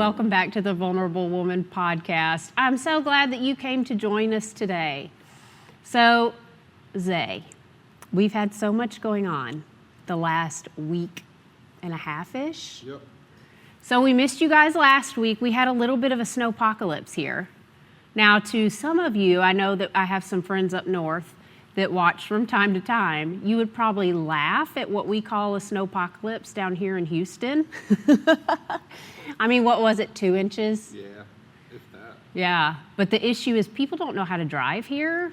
welcome back to the Vulnerable Woman podcast. I'm so glad that you came to join us today. So, Zay, we've had so much going on the last week and a half-ish. Yep. So we missed you guys last week. We had a little bit of a snowpocalypse here. Now, to some of you, I know that I have some friends up north that watch from time to time. You would probably laugh at what we call a snowpocalypse down here in Houston. I mean, what was it, 2 inches? Yeah, if that. Yeah, but the issue is people don't know how to drive here.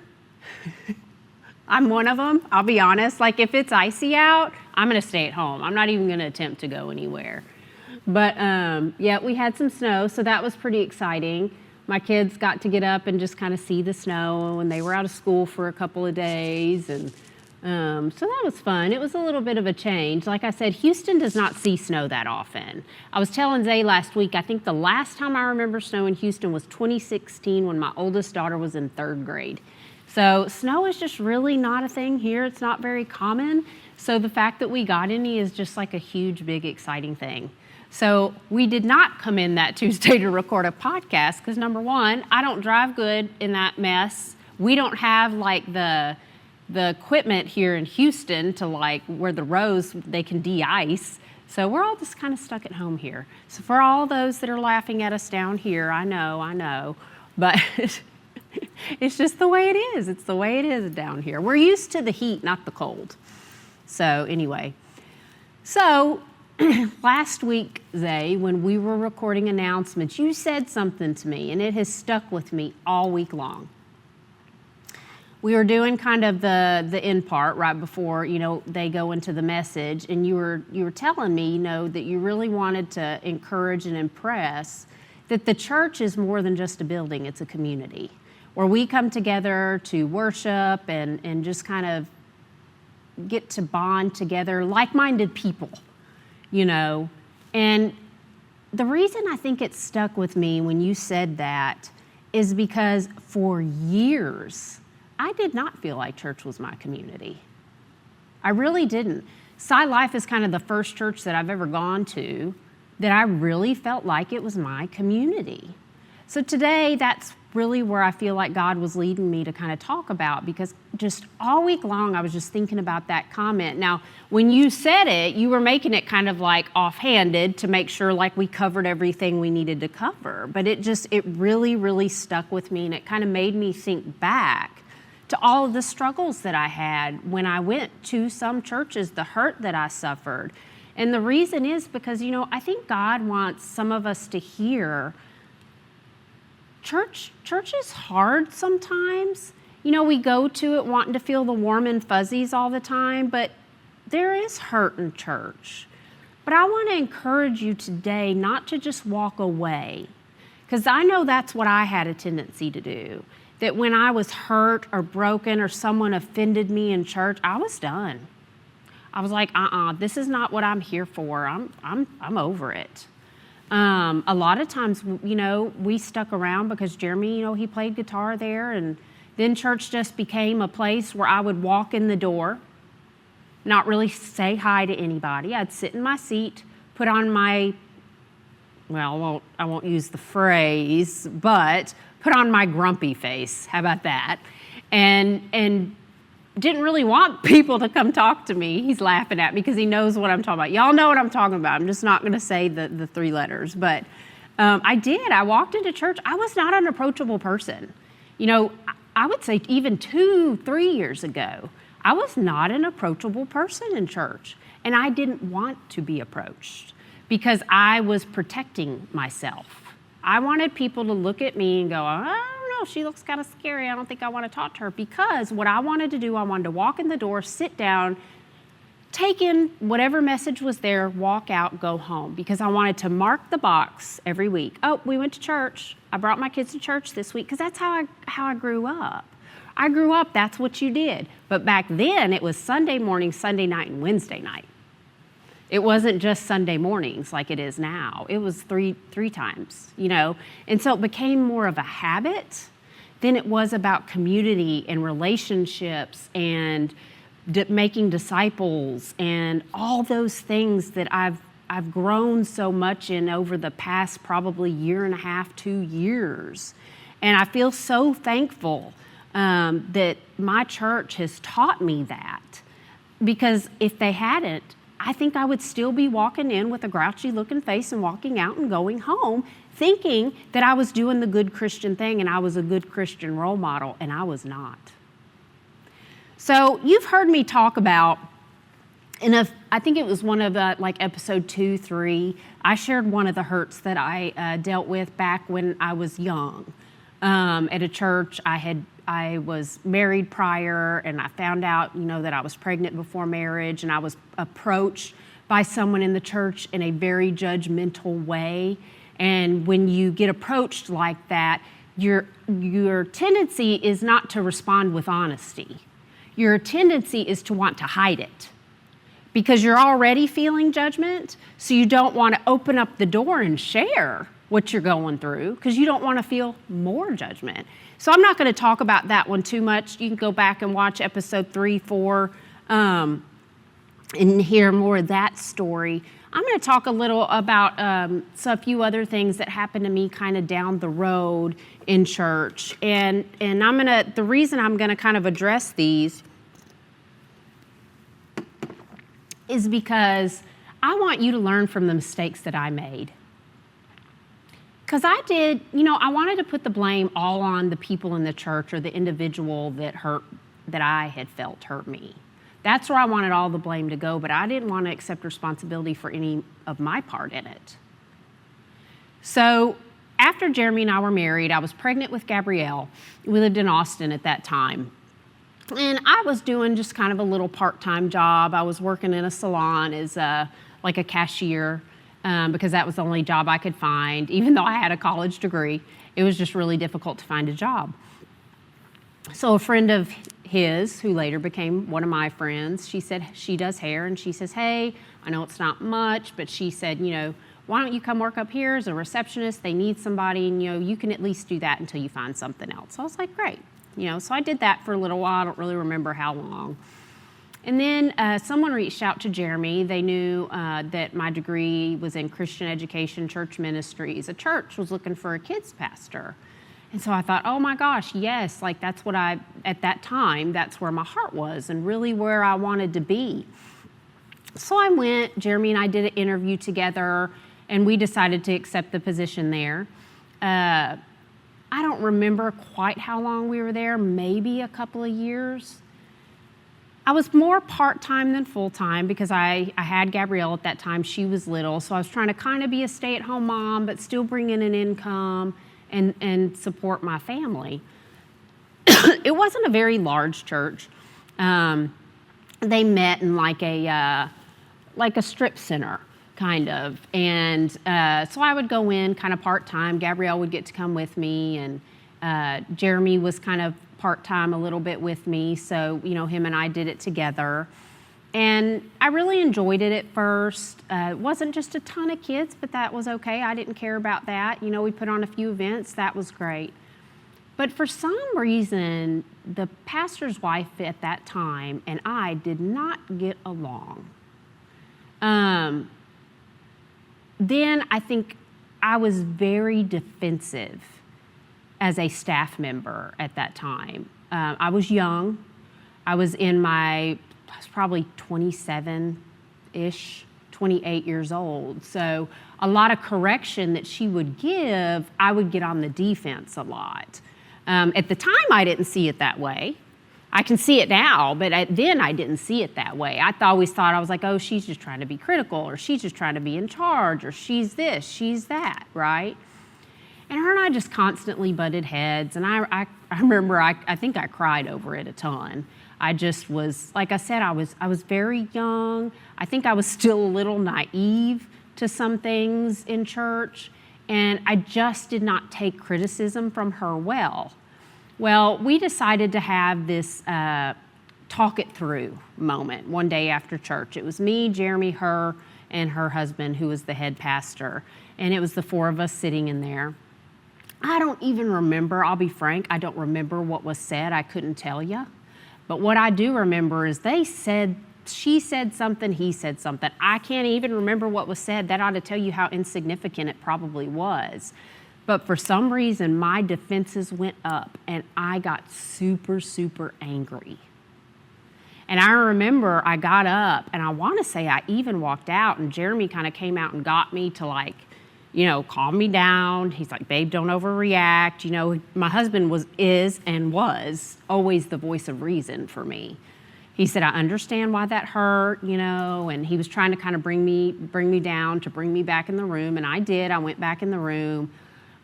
I'm one of them, I'll be honest. Like, if it's icy out, I'm gonna stay at home. I'm not even gonna attempt to go anywhere. But yeah, we had some snow, so that was pretty exciting. My kids got to get up and just kind of see the snow, and they were out of school for a couple of days, and so that was fun. It was a little bit of a change. Like I said, Houston does not see snow that often. I was telling Zay last week, I think the last time I remember snow in Houston was 2016 when my oldest daughter was in 3rd grade. So snow is just really not a thing here. It's not very common. So the fact that we got any is just like a huge, big, exciting thing. So we did not come in that Tuesday to record a podcast because, number one, I don't drive good in that mess. We don't have like the equipment here in Houston to like where the roads, they can de-ice. So we're all just kind of stuck at home here. So for all those that are laughing at us down here, I know, but it's just the way it is. It's the way it is down here. We're used to the heat, not the cold. So anyway, so last week, Zay, when we were recording announcements, you said something to me, and it has stuck with me all week long. We were doing kind of the end part right before, they go into the message, and you were telling me, that you really wanted to encourage and impress that the church is more than just a building, it's a community where we come together to worship and just kind of get to bond together, like-minded people. And the reason I think it stuck with me when you said that is because for years, I did not feel like church was my community. I really didn't. Sci Life is kind of the first church that I've ever gone to that I really felt like it was my community. So today, that's really where I feel like God was leading me to kind of talk about, because just all week long, I was just thinking about that comment. Now, when you said it, you were making it kind of like offhanded to make sure like we covered everything we needed to cover. But it really, really stuck with me, and it kind of made me think back to all of the struggles that I had when I went to some churches, the hurt that I suffered. And the reason is because, I think God wants some of us to hear Church is hard sometimes. We go to it wanting to feel the warm and fuzzies all the time, but there is hurt in church. But I want to encourage you today not to just walk away, because I know that's what I had a tendency to do. That when I was hurt or broken or someone offended me in church, I was done. I was like, this is not what I'm here for. I'm over it. A lot of times, we stuck around because Jeremy, he played guitar there, and then church just became a place where I would walk in the door, not really say hi to anybody. I'd sit in my seat, put on my, I won't use the phrase, but put on my grumpy face. How about that? And didn't really want people to come talk to me. He's laughing at me because he knows what I'm talking about. Y'all know what I'm talking about. I'm just not going to say the 3 letters. But I did. I walked into church. I was not an approachable person. I would say even 2-3 years ago, I was not an approachable person in church. And I didn't want to be approached because I was protecting myself. I wanted people to look at me and go, she looks kind of scary. I don't think I want to talk to her, because what I wanted to do, I wanted to walk in the door, sit down, take in whatever message was there, walk out, go home, because I wanted to mark the box every week. Oh, we went to church. I brought my kids to church this week, because that's how I grew up. I grew up, that's what you did. But back then, it was Sunday morning, Sunday night, and Wednesday night. It wasn't just Sunday mornings like it is now. It was three times, And so it became more of a habit than it was about community and relationships and making disciples and all those things that I've I've grown so much in over the past probably year and a half, 2 years. And I feel so thankful that my church has taught me that. Because if they hadn't, I think I would still be walking in with a grouchy looking face and walking out and going home thinking that I was doing the good Christian thing and I was a good Christian role model, and I was not. So you've heard me talk about, and I think it was one of the, like episode 2, 3, I shared one of the hurts that I dealt with back when I was young. At a church, I was married prior, and I found out, that I was pregnant before marriage, and I was approached by someone in the church in a very judgmental way. And when you get approached like that, your tendency is not to respond with honesty. Your tendency is to want to hide it because you're already feeling judgment, so you don't want to open up the door and share what you're going through because you don't want to feel more judgment. So I'm not going to talk about that one too much. You can go back and watch episode 3, 4, and hear more of that story. I'm going to talk a little about a few other things that happened to me kind of down the road in church. And the reason I'm going to kind of address these is because I want you to learn from the mistakes that I made. Because I did, I wanted to put the blame all on the people in the church or the individual that I had felt hurt me. That's where I wanted all the blame to go, but I didn't want to accept responsibility for any of my part in it. So after Jeremy and I were married, I was pregnant with Gabrielle. We lived in Austin at that time. And I was doing just kind of a little part-time job. I was working in a salon as like a cashier because that was the only job I could find. Even though I had a college degree, it was just really difficult to find a job. So a friend of his, who later became one of my friends, she said she does hair, and she says, hey, I know it's not much, but she said, why don't you come work up here as a receptionist? They need somebody, and you can at least do that until you find something else. So I was like, great. So I did that for a little while. I don't really remember how long. And then someone reached out to Jeremy. They knew that my degree was in Christian education, church ministries. A church was looking for a kids pastor. And so I thought, oh my gosh, yes, like that's what at that time, that's where my heart was and really where I wanted to be. So I went, Jeremy and I did an interview together, and we decided to accept the position there. I don't remember quite how long we were there, maybe a couple of years. I was more part-time than full-time because I had Gabrielle at that time. She was little, so I was trying to kind of be a stay-at-home mom, but still bring in an income and support my family. It wasn't a very large church. They met in like a strip center, kind of. And so I would go in kind of part-time. Gabrielle would get to come with me, and Jeremy was kind of part-time a little bit with me. So, him and I did it together. And I really enjoyed it at first. It wasn't just a ton of kids, but that was okay. I didn't care about that. We put on a few events. That was great. But for some reason, the pastor's wife at that time and I did not get along. Then I think I was very defensive as a staff member at that time. I was young. I was probably 27-ish, 28 years old. So a lot of correction that she would give, I would get on the defense a lot. At the time, I didn't see it that way. I can see it now, but then I didn't see it that way. I always thought, I was like, oh, she's just trying to be critical, or she's just trying to be in charge, or she's this, she's that, right? And her and I just constantly butted heads, and I remember, I think I cried over it a ton. I just was, like I said, I was very young. I think I was still a little naive to some things in church, and I just did not take criticism from her well. Well, we decided to have this talk it through moment one day after church. It was me, Jeremy, her, and her husband, who was the head pastor, and it was the four of us sitting in there. I don't even remember, I'll be frank, I don't remember what was said. I couldn't tell you. But what I do remember is they said she said something, he said something. I can't even remember what was said. That ought to tell you how insignificant it probably was. But for some reason, my defenses went up and I got super, super angry. And I remember I got up and I want to say I even walked out, and Jeremy kind of came out and got me to, like, you know, calm me down. He's like, babe, don't overreact. You know, my husband was always the voice of reason for me. He said, I understand why that hurt, you know, and he was trying to kind of bring me down, to bring me back in the room. And I did. I went back in the room.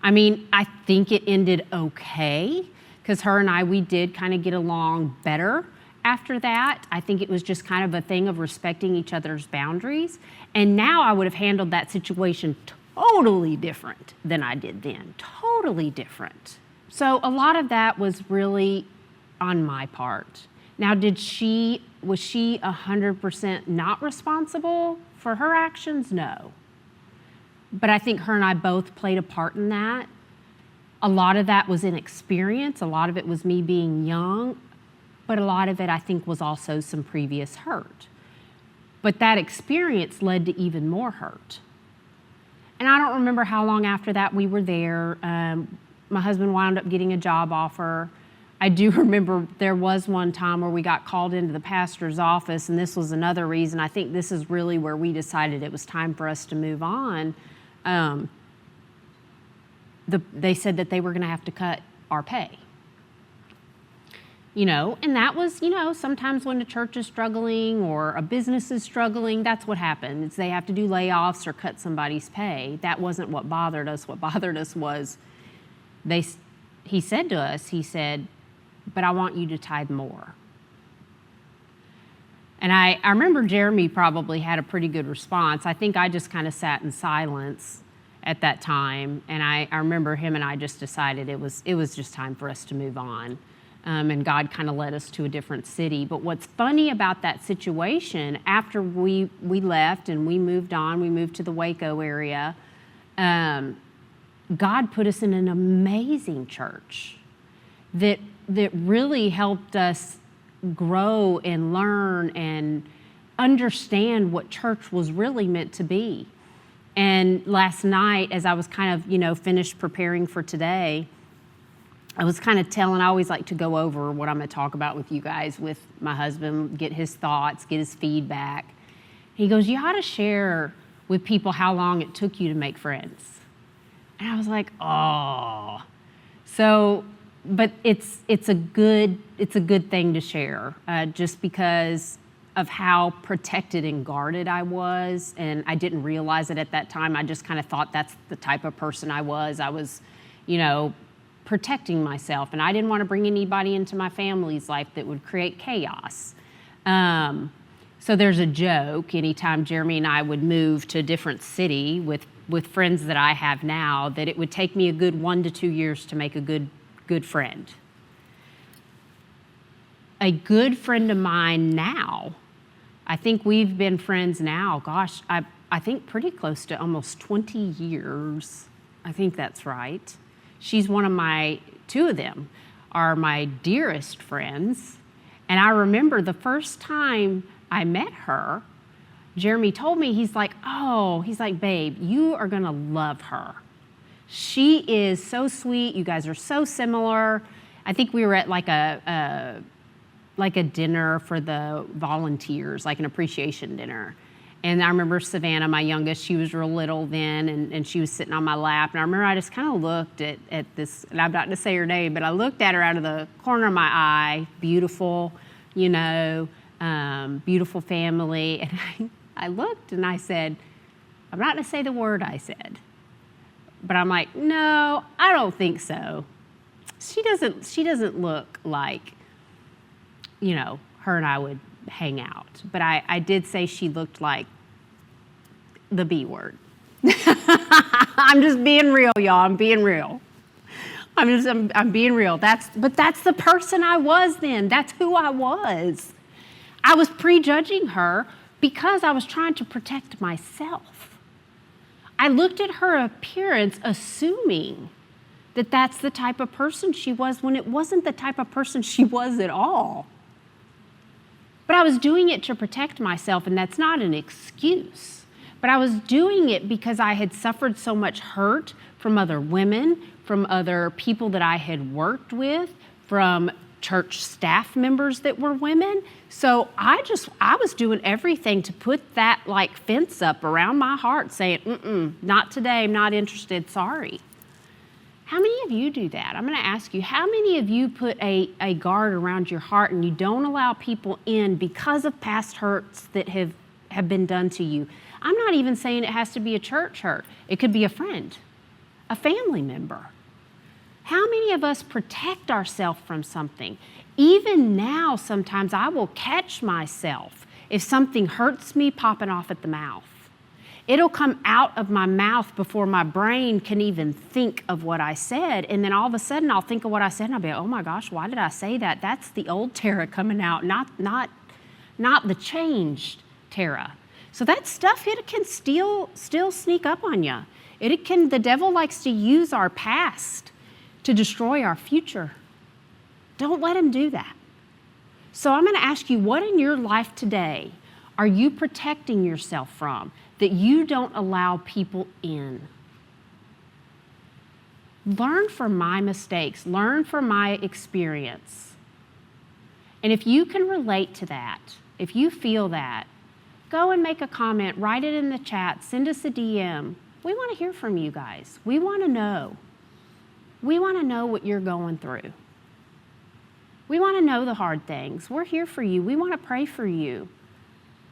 I mean, I think it ended okay, because her and I, we did kind of get along better after that. I think it was just kind of a thing of respecting each other's boundaries. And now I would have handled that situation totally different than I did then. Totally different. So a lot of that was really on my part. Now, was she 100% not responsible for her actions? No. But I think her and I both played a part in that. A lot of that was inexperience. A lot of it was me being young. But a lot of it, I think, was also some previous hurt. But that experience led to even more hurt. And I don't remember how long after that we were there. My husband wound up getting a job offer. I do remember there was one time where we got called into the pastor's office, and this was another reason. I think this is really where we decided it was time for us to move on. They said that they were going to have to cut our pay. You know, and that was, you know, sometimes when the church is struggling or a business is struggling, that's what happens. They have to do layoffs or cut somebody's pay. That wasn't what bothered us. What bothered us was he said to us, he said, but I want you to tithe more. And I remember Jeremy probably had a pretty good response. I think I just kind of sat in silence at that time. And I remember him and I just decided it was just time for us to move on. And God kind of led us to a different city. But what's funny about that situation, after we left and we moved on, we moved to the Waco area, God put us in an amazing church that really helped us grow and learn and understand what church was really meant to be. And last night, as I was kind of, you know, finished preparing for today, I was kind of I always like to go over what I'm going to talk about with you guys, with my husband, get his thoughts, get his feedback. He goes, you ought to share with people how long it took you to make friends. And I was like, oh. So, but it's a good thing to share, just because of how protected and guarded I was. And I didn't realize it at that time. I just kind of thought that's the type of person I was. I was, you know, protecting myself, and I didn't want to bring anybody into my family's life that would create chaos. So there's a joke anytime Jeremy and I would move to a different city with friends that I have now, that it would take me a good 1 to 2 years to make a good friend. A good friend of mine now, I think we've been friends now, gosh, I think pretty close to almost 20 years. I think that's right. She's two of them are my dearest friends. And I remember the first time I met her, Jeremy told me, he's like, babe, you are going to love her. She is so sweet. You guys are so similar. I think we were at like a dinner for the volunteers, like an appreciation dinner. And I remember Savannah, my youngest, she was real little then, and she was sitting on my lap. And I remember I just kind of looked at this, and I'm not going to say her name, but I looked at her out of the corner of my eye. Beautiful, you know, beautiful family. And I looked and I said, I'm not going to say the word I said. But I'm like, no, I don't think so. She doesn't look like, you know, her and I would hang out. But I did say she looked like the B word. I'm just being real, y'all. I'm being real. I'm being real. But that's the person I was then. That's who I was. I was prejudging her because I was trying to protect myself. I looked at her appearance assuming that that's the type of person she was, when it wasn't the type of person she was at all. But I was doing it to protect myself, and that's not an excuse. But I was doing it because I had suffered so much hurt from other women, from other people that I had worked with, from church staff members that were women. So I was doing everything to put that like fence up around my heart saying, not today, I'm not interested, sorry. How many of you do that? I'm going to ask you, how many of you put a guard around your heart and you don't allow people in because of past hurts that have been done to you? I'm not even saying it has to be a church hurt. It could be a friend, a family member. How many of us protect ourselves from something? Even now, sometimes I will catch myself if something hurts me popping off at the mouth. It'll come out of my mouth before my brain can even think of what I said. And then all of a sudden I'll think of what I said and I'll be like, oh my gosh, why did I say that? That's the old Tara coming out, not the changed Tara. So that stuff, it can still sneak up on you. The devil likes to use our past to destroy our future. Don't let him do that. So I'm going to ask you, what in your life today are you protecting yourself from that you don't allow people in? Learn from my mistakes. Learn from my experience. And if you can relate to that, if you feel that, go and make a comment, write it in the chat, send us a DM. We want to hear from you guys. We want to know. We want to know what you're going through. We want to know the hard things. We're here for you. We want to pray for you.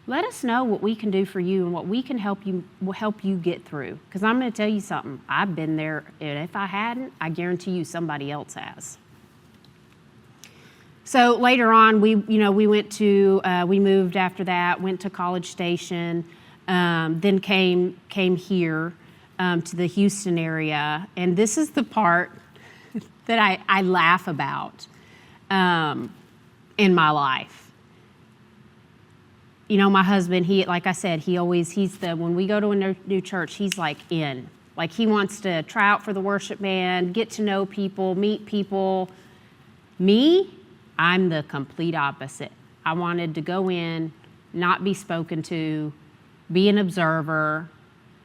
Let us know what we can do for you and what we can help you get through. Because I'm going to tell you something. I've been there, and if I hadn't, I guarantee you somebody else has. So later on, we moved after that, went to College Station, then came here to the Houston area. And this is the part that I laugh about in my life. You know, my husband, like I said, when we go to a new church, he's like in. Like he wants to try out for the worship band, get to know people, meet people. Me, I'm the complete opposite. I wanted to go in, not be spoken to, be an observer,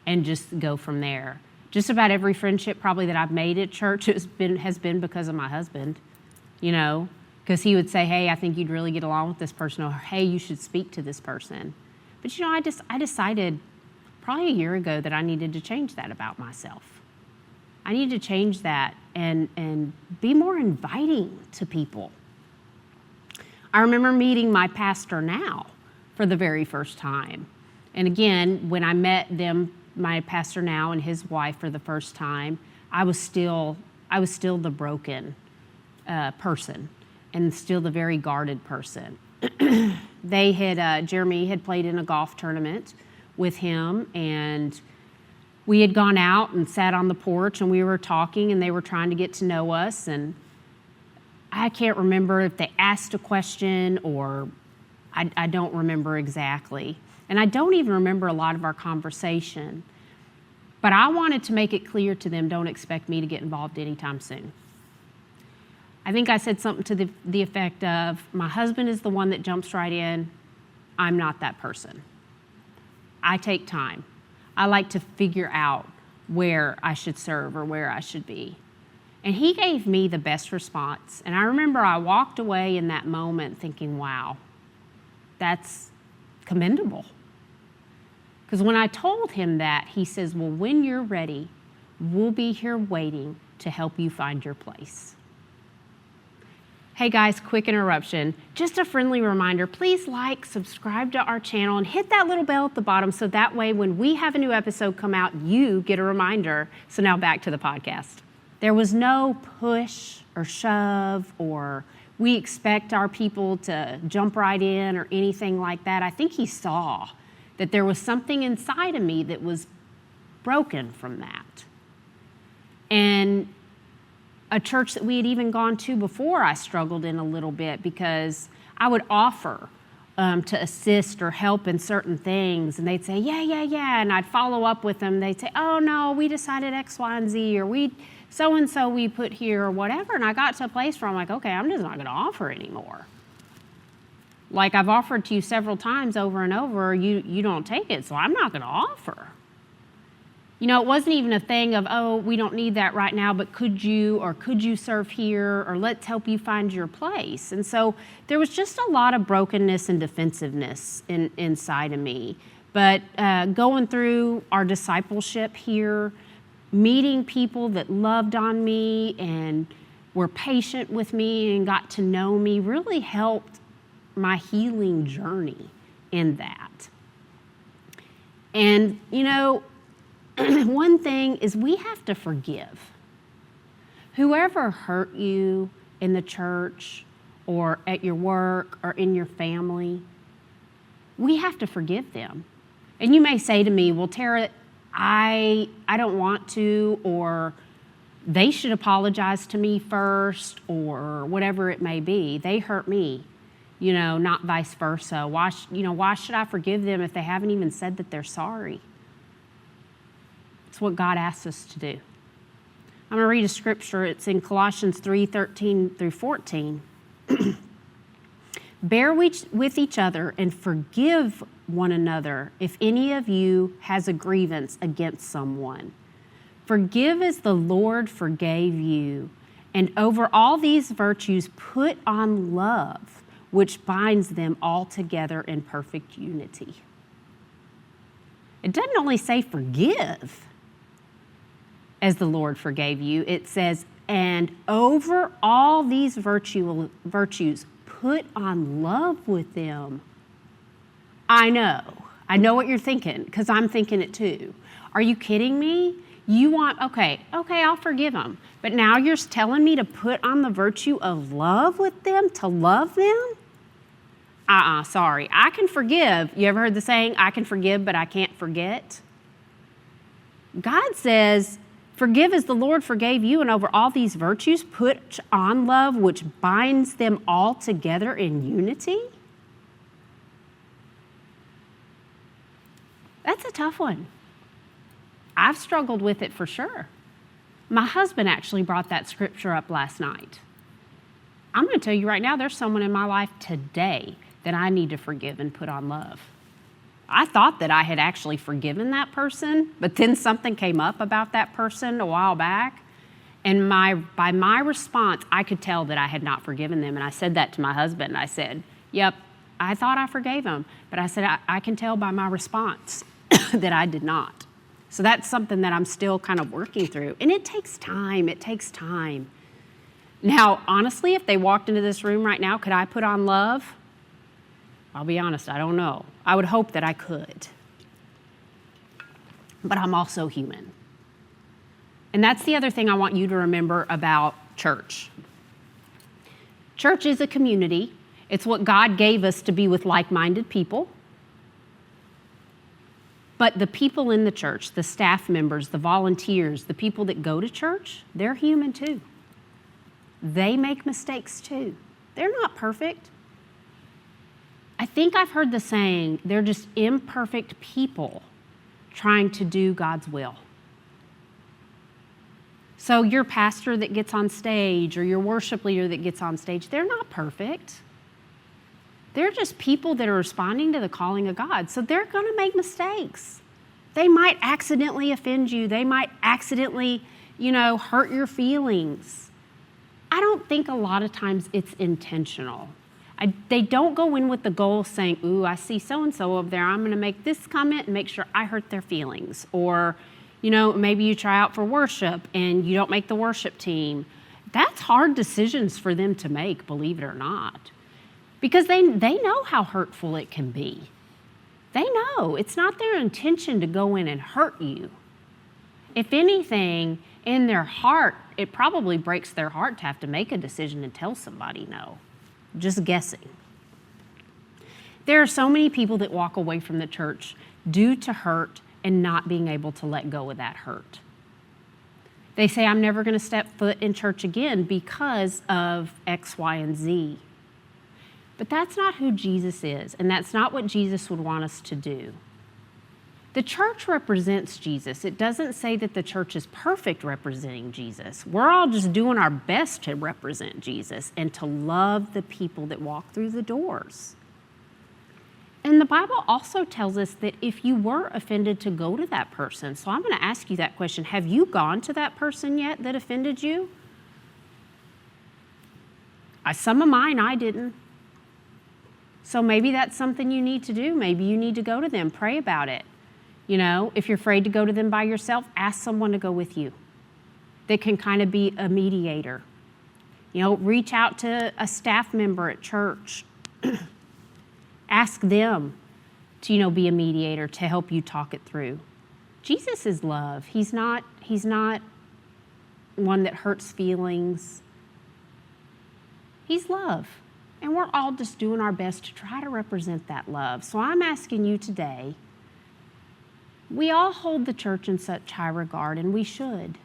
and just go from there. Just about every friendship probably that I've made at church has been because of my husband, you know. Because he would say, hey, I think you'd really get along with this person, or hey, you should speak to this person. But you know, I decided probably a year ago that I needed to change that about myself. I needed to change that and be more inviting to people. I remember meeting my pastor now for the very first time. And again, when I met them, my pastor now and his wife for the first time, I was still the broken person. And still the very guarded person. Jeremy had played in a golf tournament with him, and we had gone out and sat on the porch, and we were talking, and they were trying to get to know us, and I can't remember if they asked a question or I don't remember exactly. And I don't even remember a lot of our conversation. But I wanted to make it clear to them, don't expect me to get involved anytime soon. I think I said something to the effect of, my husband is the one that jumps right in. I'm not that person. I take time. I like to figure out where I should serve or where I should be. And he gave me the best response. And I remember I walked away in that moment thinking, wow, that's commendable. Because when I told him that, he says, well, when you're ready, we'll be here waiting to help you find your place. Hey guys, quick interruption. Just a friendly reminder, please like, subscribe to our channel, and hit that little bell at the bottom so that way when we have a new episode come out, you get a reminder. So now back to the podcast. There was no push or shove or we expect our people to jump right in or anything like that. I think he saw that there was something inside of me that was broken from that. And a church that we had even gone to before, I struggled in a little bit because I would offer to assist or help in certain things, and they'd say, yeah, and I'd follow up with them. They'd say, oh no, we decided X, Y, and Z, or so-and-so we put here, or whatever, and I got to a place where I'm like, okay, I'm just not gonna offer anymore. Like I've offered to you several times over and over, you don't take it, so I'm not going to offer. You know, it wasn't even a thing of, oh, we don't need that right now, but could you serve here, or let's help you find your place. And so there was just a lot of brokenness and defensiveness inside of me. But going through our discipleship here, meeting people that loved on me and were patient with me and got to know me really helped my healing journey in that. And, you know, one thing is we have to forgive. Whoever hurt you in the church or at your work or in your family, we have to forgive them. And you may say to me, well, Tara, I don't want to, or they should apologize to me first, or whatever it may be. They hurt me, you know, not vice versa. Why should I forgive them if they haven't even said that they're sorry? It's what God asks us to do. I'm going to read a scripture. It's in Colossians 3:13 through 14. Bear with each other and forgive one another if any of you has a grievance against someone. Forgive as the Lord forgave you. And over all these virtues, put on love, which binds them all together in perfect unity. It doesn't only say forgive as the Lord forgave you. It says, and over all these virtues, put on love with them. I know what you're thinking, because I'm thinking it too. Are you kidding me? You want, okay, I'll forgive them. But now you're telling me to put on the virtue of love with them, to love them? Sorry. I can forgive. You ever heard the saying, I can forgive, but I can't forget? God says, forgive as the Lord forgave you, and over all these virtues, put on love, which binds them all together in unity. That's a tough one. I've struggled with it for sure. My husband actually brought that scripture up last night. I'm going to tell you right now, there's someone in my life today that I need to forgive and put on love. I thought that I had actually forgiven that person, but then something came up about that person a while back, and by my response, I could tell that I had not forgiven them, and I said that to my husband. I said, yep, I thought I forgave him, but I said, I can tell by my response that I did not. So that's something that I'm still kind of working through, and it takes time. It takes time. Now, honestly, if they walked into this room right now, could I put on love? I'll be honest, I don't know. I would hope that I could. But I'm also human. And that's the other thing I want you to remember about church. Church is a community. It's what God gave us to be with like-minded people. But the people in the church, the staff members, the volunteers, the people that go to church, they're human too. They make mistakes too. They're not perfect. I think I've heard the saying, they're just imperfect people trying to do God's will. So your pastor that gets on stage or your worship leader that gets on stage, they're not perfect. They're just people that are responding to the calling of God. So they're going to make mistakes. They might accidentally offend you. They might accidentally, hurt your feelings. I don't think a lot of times it's intentional. They don't go in with the goal saying, ooh, I see so-and-so over there. I'm going to make this comment and make sure I hurt their feelings. Or, maybe you try out for worship and you don't make the worship team. That's hard decisions for them to make, believe it or not. Because they know how hurtful it can be. They know. It's not their intention to go in and hurt you. If anything, in their heart, it probably breaks their heart to have to make a decision and tell somebody no. Just guessing. There are so many people that walk away from the church due to hurt and not being able to let go of that hurt. They say, I'm never going to step foot in church again because of X, Y, and Z. But that's not who Jesus is, and that's not what Jesus would want us to do. The church represents Jesus. It doesn't say that the church is perfect representing Jesus. We're all just doing our best to represent Jesus and to love the people that walk through the doors. And the Bible also tells us that if you were offended, to go to that person. So I'm going to ask you that question. Have you gone to that person yet that offended you? Some of mine, I didn't. So maybe that's something you need to do. Maybe you need to go to them, pray about it. You know, if you're afraid to go to them by yourself, ask someone to go with you that can kind of be a mediator. You know, reach out to a staff member at church. Ask them to, you know, be a mediator to help you talk it through. Jesus is love. He's not one that hurts feelings. He's love. And we're all just doing our best to try to represent that love. So I'm asking you today, we all hold the church in such high regard, and we should.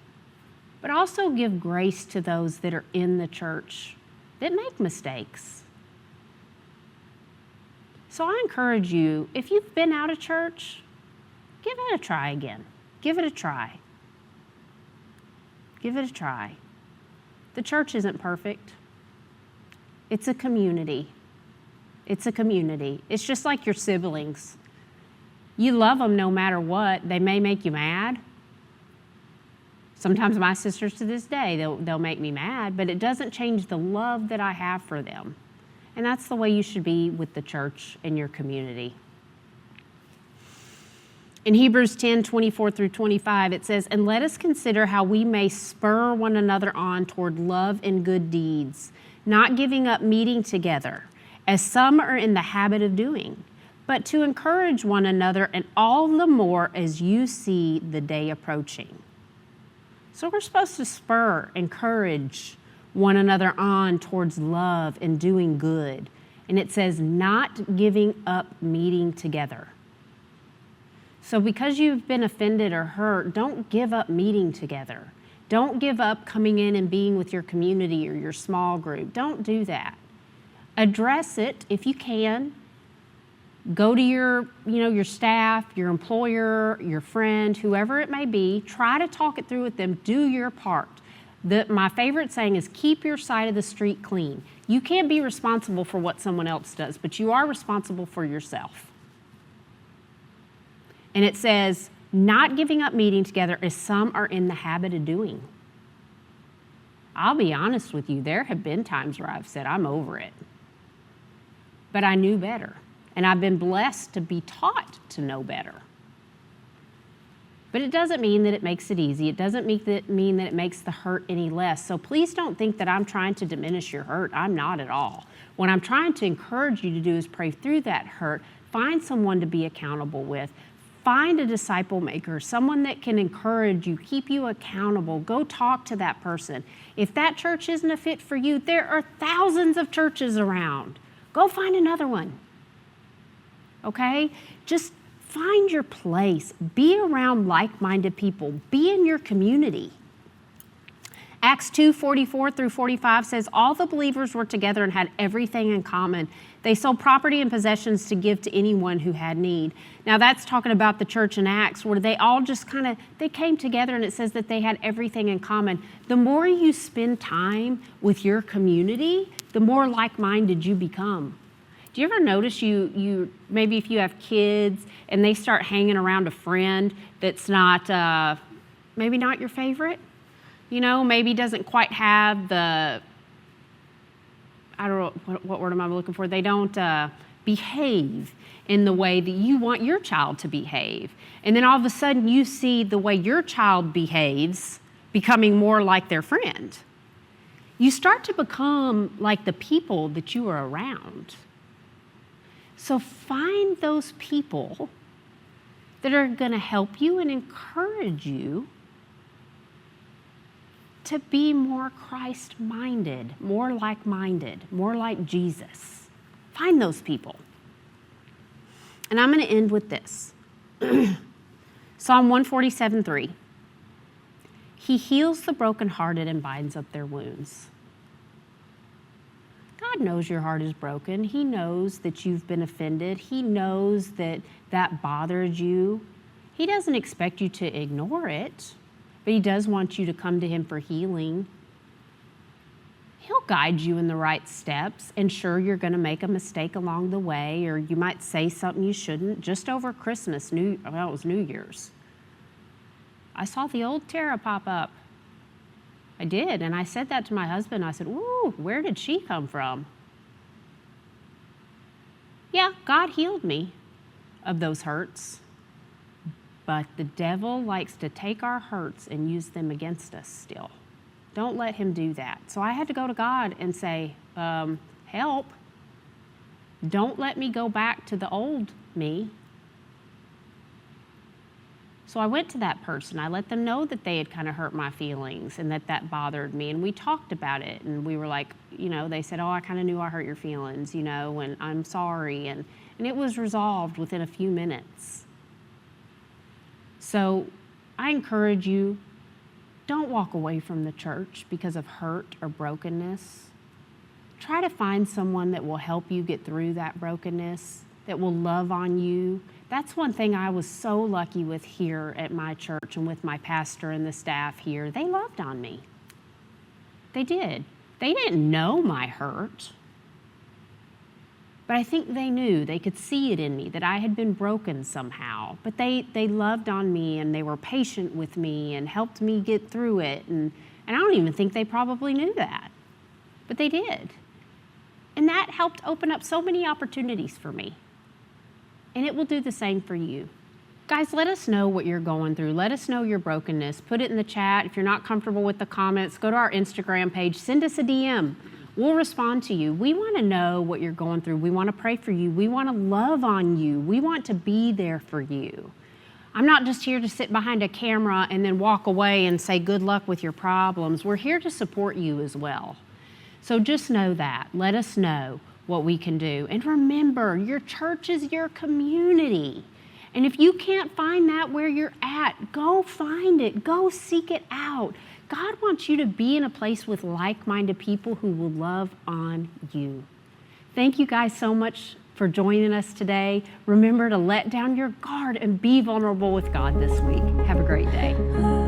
But also give grace to those that are in the church that make mistakes. So I encourage you, if you've been out of church, give it a try again. Give it a try. Give it a try. The church isn't perfect. It's a community. It's a community. It's just like your siblings. You love them no matter what. They may make you mad. Sometimes my sisters to this day, they'll make me mad, but it doesn't change the love that I have for them. And that's the way you should be with the church and your community. In Hebrews 10:24-25, it says, "And let us consider how we may spur one another on toward love and good deeds, not giving up meeting together, as some are in the habit of doing, but to encourage one another, and all the more as you see the day approaching." So we're supposed to spur, encourage one another on towards love and doing good. And it says, not giving up meeting together. So because you've been offended or hurt, don't give up meeting together. Don't give up coming in and being with your community or your small group. Don't do that. Address it if you can. Go to your staff, your employer, your friend, whoever it may be. Try to talk it through with them. Do your part. My favorite saying is, keep your side of the street clean. You can't be responsible for what someone else does, but you are responsible for yourself. And it says, not giving up meeting together as some are in the habit of doing. I'll be honest with you, there have been times where I've said, I'm over it. But I knew better. And I've been blessed to be taught to know better. But it doesn't mean that it makes it easy. It doesn't mean that it makes the hurt any less. So please don't think that I'm trying to diminish your hurt. I'm not at all. What I'm trying to encourage you to do is pray through that hurt. Find someone to be accountable with. Find a disciple maker, someone that can encourage you, keep you accountable. Go talk to that person. If that church isn't a fit for you, there are thousands of churches around. Go find another one. Okay? Just find your place. Be around like-minded people. Be in your community. Acts 2:44-45 says, all the believers were together and had everything in common. They sold property and possessions to give to anyone who had need. Now that's talking about the church in Acts, where they all just they came together, and it says that they had everything in common. The more you spend time with your community, the more like-minded you become. Do you ever notice you maybe if you have kids and they start hanging around a friend that's not, maybe not your favorite? You know, maybe doesn't quite have the, I don't know, what word am I looking for? They don't behave in the way that you want your child to behave. And then all of a sudden you see the way your child behaves becoming more like their friend. You start to become like the people that you are around. So find those people that are going to help you and encourage you to be more Christ-minded, more like-minded, more like Jesus. Find those people. And I'm going to end with this. Psalm 147:3. He heals the brokenhearted and binds up their wounds. God knows your heart is broken. He knows that you've been offended. He knows that that bothered you. He doesn't expect you to ignore it, but he does want you to come to him for healing. He'll guide you in the right steps, and sure, you're going to make a mistake along the way, or you might say something you shouldn't. Just over Christmas, it was New Year's, I saw the old Tara pop up. I did, and I said that to my husband. I said, "Ooh, where did she come from?" Yeah, God healed me of those hurts, but the devil likes to take our hurts and use them against us still. Don't let him do that. So I had to go to God and say, help. Don't let me go back to the old me. So I went to that person. I let them know that they had kind of hurt my feelings and that bothered me. And we talked about it. And we were like, they said, "Oh, I kind of knew I hurt your feelings, and I'm sorry." And it was resolved within a few minutes. So I encourage you, don't walk away from the church because of hurt or brokenness. Try to find someone that will help you get through that brokenness, that will love on you. That's one thing I was so lucky with here at my church and with my pastor and the staff here. They loved on me. They did. They didn't know my hurt, but I think they knew. They could see it in me, that I had been broken somehow. But they loved on me, and they were patient with me and helped me get through it. And I don't even think they probably knew that, but they did. And that helped open up so many opportunities for me. And it will do the same for you. Guys, let us know what you're going through. Let us know your brokenness. Put it in the chat. If you're not comfortable with the comments, go to our Instagram page. Send us a DM. We'll respond to you. We want to know what you're going through. We want to pray for you. We want to love on you. We want to be there for you. I'm not just here to sit behind a camera and then walk away and say good luck with your problems. We're here to support you as well. So just know that. Let us know what we can do. And remember, your church is your community. And if you can't find that where you're at, go find it. Go seek it out. God wants you to be in a place with like-minded people who will love on you. Thank you guys so much for joining us today. Remember to let down your guard and be vulnerable with God this week. Have a great day.